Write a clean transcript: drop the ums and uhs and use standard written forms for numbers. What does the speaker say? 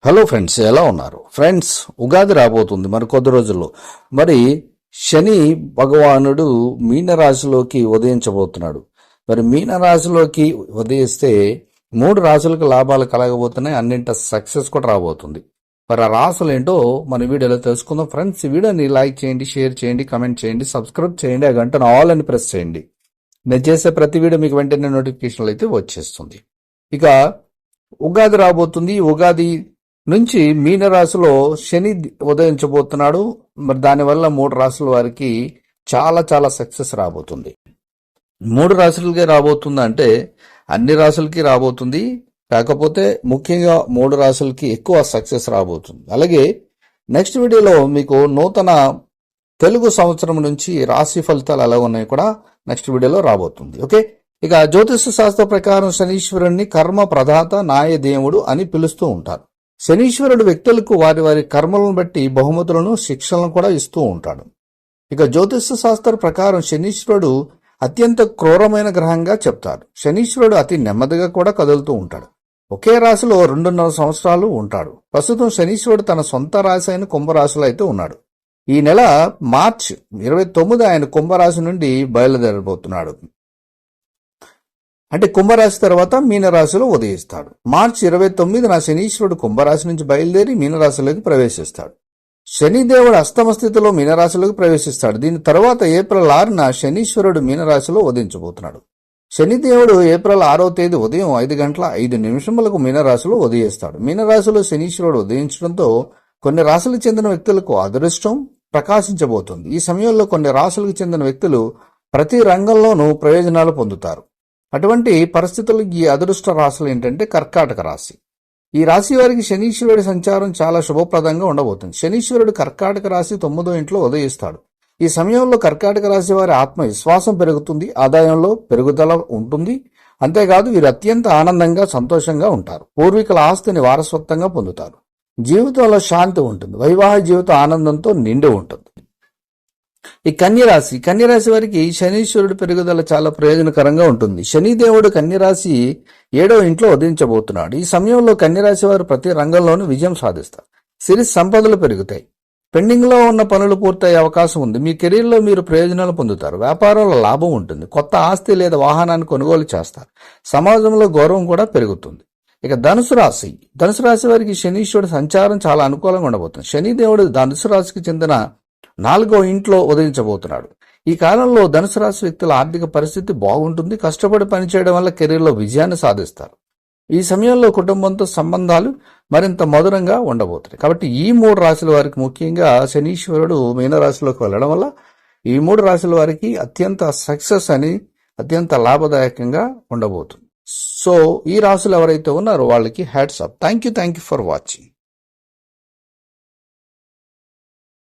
Hello friends, ఎలా ఉన్నారు friends? Ugadi రాబోతుంది మరి కొద్ది రోజుల్లో. మరి శని భగవానుడు మీనరాశిలోకి ఉదయించబోతున్నాడు. మరి మీనరాశిలోకి ఉదయిస్తే 3 రాశులకు లాభాలు కలగబోతున్నాయి, అన్నింట సక్సెస్ కూడా రాబోతుంది. మరి ఆ రాశులు ఏంటో మన వీడియోలో తెలుసుకుందాం ఫ్రెండ్స్. ఈ వీడియోని లైక్ చేయండి, షేర్ చేయండి, కమెంట్ చేయండి, సబ్స్క్రైబ్ చేయండి, ఆ గంటను ఆల్ అని ప్రెస్ చేయండి. నేను చేసే ప్రతి వీడియో మీకు వెంటనే నోటిఫికేషన్లు అయితే వచ్చేస్తుంది. ఇక ఉగాది రాబోతుంది. ఉగాది నుంచి మీనరాశిలో శని ఉదయించబోతున్నాడు. మరి దానివల్ల 3 రాశుల వారికి చాలా చాలా సక్సెస్ రాబోతుంది. 3 రాశులకే రాబోతుంది అంటే అన్ని రాశులకి రాబోతుంది, కాకపోతే ముఖ్యంగా 3 రాశులకి ఎక్కువ సక్సెస్ రాబోతుంది. అలాగే నెక్స్ట్ వీడియోలో మీకు నూతన తెలుగు సంవత్సరం నుంచి రాశి ఫలితాలు ఎలా ఉన్నాయి కూడా నెక్స్ట్ వీడియోలో రాబోతుంది. ఓకే, ఇక జ్యోతిష శాస్త్ర ప్రకారం శనీశ్వరుణ్ణి కర్మ ప్రదాత నాయ దేవుడు అని పిలుస్తూ ఉంటారు. శనీశ్వరుడు వ్యక్తులకు వారి వారి కర్మలను బట్టి బహుమతులను, శిక్షలను కూడా ఇస్తూ ఉంటాడు. ఇక జ్యోతిష శాస్త్ర ప్రకారం శనీశ్వరుడు అత్యంత క్రూరమైన గ్రహంగా చెప్తారు. శనీశ్వరుడు అతి నెమ్మదిగా కూడా కదులుతూ ఉంటాడు. ఒకే రాశిలో 2.5 సంవత్సరాలు ఉంటాడు. ప్రస్తుతం శనీశ్వరుడు తన సొంత రాశి అయిన కుంభరాశిలో అయితే ఉన్నాడు. ఈ నెల మార్చి 29 ఆయన కుంభరాశి నుండి బయలుదేరబోతున్నాడు. అంటే కుంభరాశి తర్వాత మీనరాశిలో ఉదయిస్తాడు. మార్చి 29న శనీశ్వరుడు కుంభరాశి నుంచి బయలుదేరి మీనరాశిలోకి ప్రవేశిస్తాడు. శనిదేవుడు అష్టమ స్థితిలో మీనరాశిలోకి ప్రవేశిస్తాడు. దీని తర్వాత ఏప్రిల్ 6న శనీశ్వరుడు మీనరాశిలో ఉదయించబోతున్నాడు. శనిదేవుడు ఏప్రిల్ 6వ తేదీ ఉదయం 5:05 మీనరాశిలో ఉదయిస్తాడు. మీనరాశిలో శనీశ్వరుడు ఉదయించడంతో కొన్ని రాశులకు చెందిన వ్యక్తులకు అదృష్టం ప్రకాశించబోతుంది. ఈ సమయంలో కొన్ని రాశులకు చెందిన వ్యక్తులు ప్రతి రంగంలోనూ ప్రయోజనాలు పొందుతారు. అటువంటి పరిస్థితులు ఈ అదృష్ట రాశులు ఏంటంటే కర్కాటక రాశి. ఈ రాశి వారికి శనీశ్వరుడి సంచారం చాలా శుభప్రదంగా ఉండబోతుంది. శనీశ్వరుడు కర్కాటక రాశి 9వ ఇంట్లో ఉదయిస్తాడు. ఈ సమయంలో కర్కాటక రాశి వారి ఆత్మవిశ్వాసం పెరుగుతుంది, ఆదాయంలో పెరుగుదల ఉంటుంది. అంతేకాదు వీరు అత్యంత ఆనందంగా, సంతోషంగా ఉంటారు. పూర్వీకుల ఆస్తిని వారసత్వంగా పొందుతారు. జీవితంలో శాంతి ఉంటుంది. వైవాహిక జీవితం ఆనందంతో నిండి ఉంటుంది. ఈ కన్యరాశి వారికి శనీశ్వరుడు పెరుగుదల చాలా ప్రయోజనకరంగా ఉంటుంది. శనిదేవుడు కన్యరాశి 7వ ఇంట్లో ఉదయించబోతున్నాడు. ఈ సమయంలో కన్యరాశి వారు ప్రతి రంగంలోనూ విజయం సాధిస్తారు. సిరి సంపదలు పెరుగుతాయి. పెండింగ్ లో ఉన్న పనులు పూర్తయ్యే అవకాశం ఉంది. మీ కెరీర్లో మీరు ప్రయోజనాలు పొందుతారు. వ్యాపారంలో లాభం ఉంటుంది. కొత్త ఆస్తి లేదా వాహనాన్ని కొనుగోలు చేస్తారు. సమాజంలో గౌరవం కూడా పెరుగుతుంది. ఇక ధనుసు రాశి వారికి శనీశ్వరుడు సంచారం చాలా అనుకూలంగా ఉండబోతుంది. శనిదేవుడు ధనుసు రాశికి చెందిన 4వ ఇంట్లో ఉదయించబోతున్నాడు. ఈ కాలంలో ధనుసు రాశి వ్యక్తుల ఆర్థిక పరిస్థితి బాగుంటుంది. కష్టపడి పనిచేయడం వల్ల కెరీర్లో విజయాన్ని సాధిస్తారు. ఈ సమయంలో కుటుంబంతో సంబంధాలు మరింత మధురంగా ఉండబోతున్నాయి. కాబట్టి ఈ 3 రాశుల వారికి, ముఖ్యంగా శనీశ్వరుడు మీనరాశిలోకి వెళ్ళడం వల్ల ఈ 3 రాశుల వారికి అత్యంత సక్సెస్ అని, అత్యంత లాభదాయకంగా ఉండబోతుంది. సో ఈ రాశులు ఎవరైతే ఉన్నారో వాళ్ళకి hats up. Thank you for watching.